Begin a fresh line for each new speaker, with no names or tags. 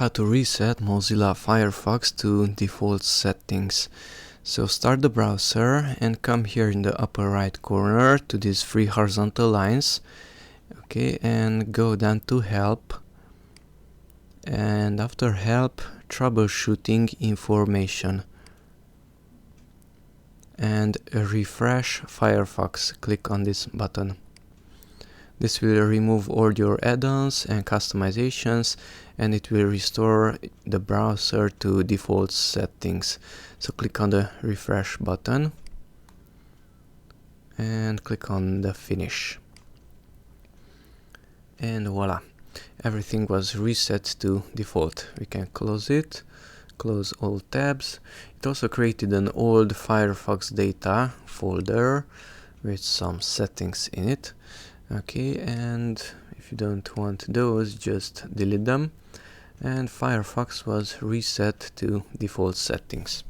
How to reset Mozilla Firefox to default settings. So start the browser and come here in the upper right corner to these three horizontal lines. Okay, and go down to help, and after help, troubleshooting information, and refresh Firefox. Click on this button. This will remove all your add-ons and customizations, and it will restore the browser to default settings. So click on the refresh button and click on the finish. And voila, everything was reset to default. We can close it, close all tabs. It also created an old Firefox data folder with some settings in it. Okay, and if you don't want those, just delete them, and Firefox was reset to default settings.